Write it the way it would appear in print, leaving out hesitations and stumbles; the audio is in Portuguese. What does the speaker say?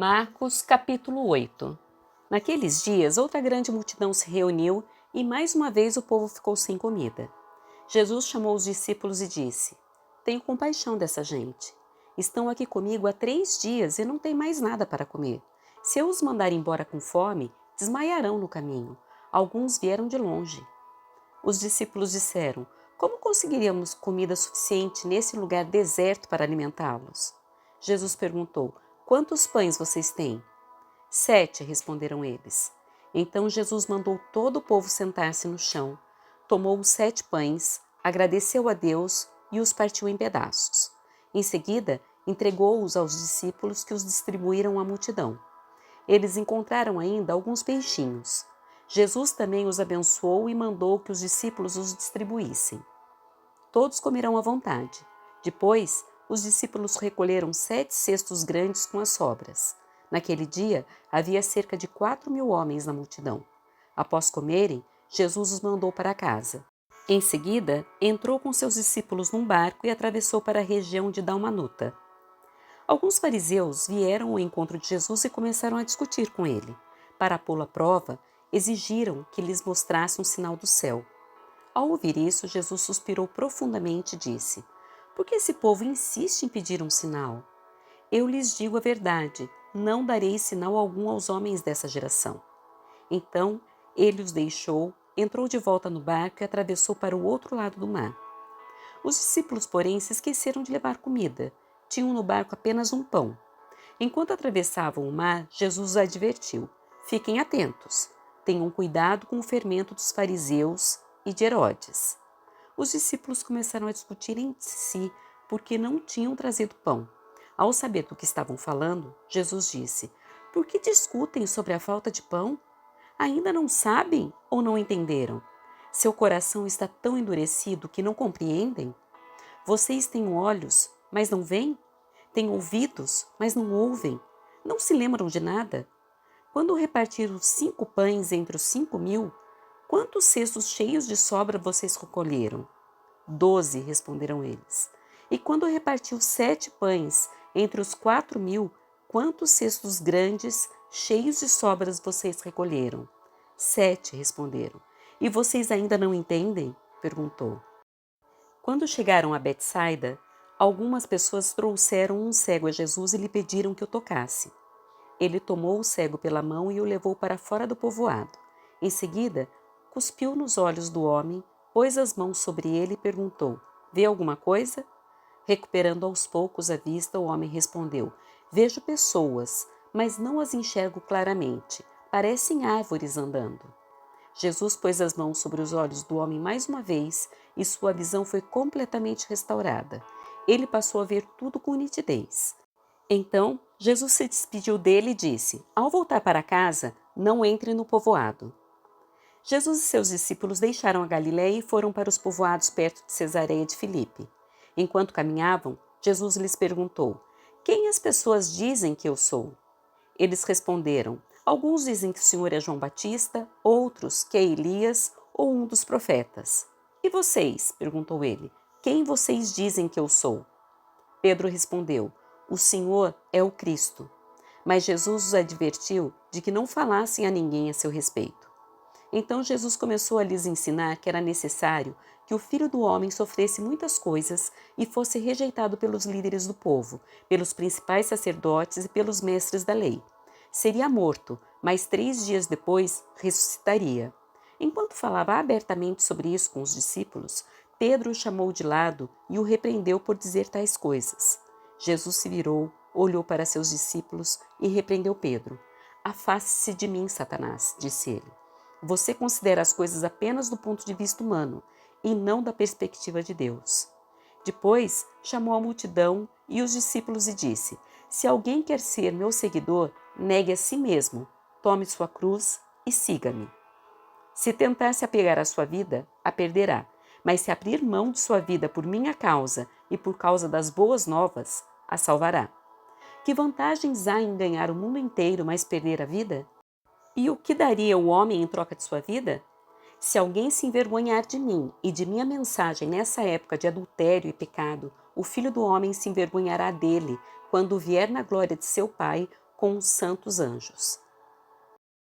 Marcos capítulo 8. Naqueles dias, outra grande multidão se reuniu e mais uma vez o povo ficou sem comida. Jesus chamou os discípulos e disse: Tenho compaixão dessa gente. Estão aqui comigo há 3 dias e não têm mais nada para comer. Se eu os mandar embora com fome, desmaiarão no caminho. Alguns vieram de longe. Os discípulos disseram: Como conseguiríamos comida suficiente nesse lugar deserto para alimentá-los? Jesus perguntou: Quantos pães vocês têm? 7, responderam eles. Então Jesus mandou todo o povo sentar-se no chão, tomou os 7 pães, agradeceu a Deus e os partiu em pedaços. Em seguida, entregou-os aos discípulos que os distribuíram à multidão. Eles encontraram ainda alguns peixinhos. Jesus também os abençoou e mandou que os discípulos os distribuíssem. Todos comerão à vontade. Depois, os discípulos recolheram 7 cestos grandes com as sobras. Naquele dia, havia cerca de 4.000 homens na multidão. Após comerem, Jesus os mandou para casa. Em seguida, entrou com seus discípulos num barco e atravessou para a região de Dalmanuta. Alguns fariseus vieram ao encontro de Jesus e começaram a discutir com ele. Para pô-lo à prova, exigiram que lhes mostrasse um sinal do céu. Ao ouvir isso, Jesus suspirou profundamente e disse: Por que esse povo insiste em pedir um sinal? Eu lhes digo a verdade, não darei sinal algum aos homens dessa geração. Então, ele os deixou, entrou de volta no barco e atravessou para o outro lado do mar. Os discípulos, porém, se esqueceram de levar comida. Tinham no barco apenas um pão. Enquanto atravessavam o mar, Jesus os advertiu: Fiquem atentos, tenham cuidado com o fermento dos fariseus e de Herodes. Os discípulos começaram a discutir entre si porque não tinham trazido pão. Ao saber do que estavam falando, Jesus disse: Por que discutem sobre a falta de pão? Ainda não sabem ou não entenderam? Seu coração está tão endurecido que não compreendem? Vocês têm olhos, mas não veem? Têm ouvidos, mas não ouvem? Não se lembram de nada? Quando repartiram os 5 pães entre os 5.000, quantos cestos cheios de sobra vocês recolheram? 12, responderam eles. E quando repartiu 7 pães entre os 4.000, quantos cestos grandes, cheios de sobras vocês recolheram? 7, responderam. E vocês ainda não entendem? Perguntou. Quando chegaram a Betsaida, algumas pessoas trouxeram um cego a Jesus e lhe pediram que o tocasse. Ele tomou o cego pela mão e o levou para fora do povoado. Em seguida, cuspiu nos olhos do homem, pôs as mãos sobre ele e perguntou: Vê alguma coisa? Recuperando aos poucos a vista, o homem respondeu: Vejo pessoas, mas não as enxergo claramente. Parecem árvores andando. Jesus pôs as mãos sobre os olhos do homem mais uma vez e sua visão foi completamente restaurada. Ele passou a ver tudo com nitidez. Então, Jesus se despediu dele e disse: Ao voltar para casa, não entre no povoado. Jesus e seus discípulos deixaram a Galiléia e foram para os povoados perto de Cesareia de Filipe. Enquanto caminhavam, Jesus lhes perguntou: Quem as pessoas dizem que eu sou? Eles responderam: Alguns dizem que o Senhor é João Batista, outros que é Elias ou um dos profetas. E vocês? Perguntou ele. Quem vocês dizem que eu sou? Pedro respondeu: O Senhor é o Cristo. Mas Jesus os advertiu de que não falassem a ninguém a seu respeito. Então Jesus começou a lhes ensinar que era necessário que o Filho do Homem sofresse muitas coisas e fosse rejeitado pelos líderes do povo, pelos principais sacerdotes e pelos mestres da lei. Seria morto, mas 3 dias depois ressuscitaria. Enquanto falava abertamente sobre isso com os discípulos, Pedro o chamou de lado e o repreendeu por dizer tais coisas. Jesus se virou, olhou para seus discípulos e repreendeu Pedro. Afaste-se de mim, Satanás, disse ele. Você considera as coisas apenas do ponto de vista humano e não da perspectiva de Deus. Depois, chamou a multidão e os discípulos e disse: Se alguém quer ser meu seguidor, negue a si mesmo, tome sua cruz e siga-me. Se tentar se apegar à sua vida, a perderá, mas se abrir mão de sua vida por minha causa e por causa das boas novas, a salvará. Que vantagens há em ganhar o mundo inteiro, mas perder a vida? E o que daria o homem em troca de sua vida? Se alguém se envergonhar de mim e de minha mensagem nessa época de adultério e pecado, o Filho do Homem se envergonhará dele quando vier na glória de seu Pai com os santos anjos.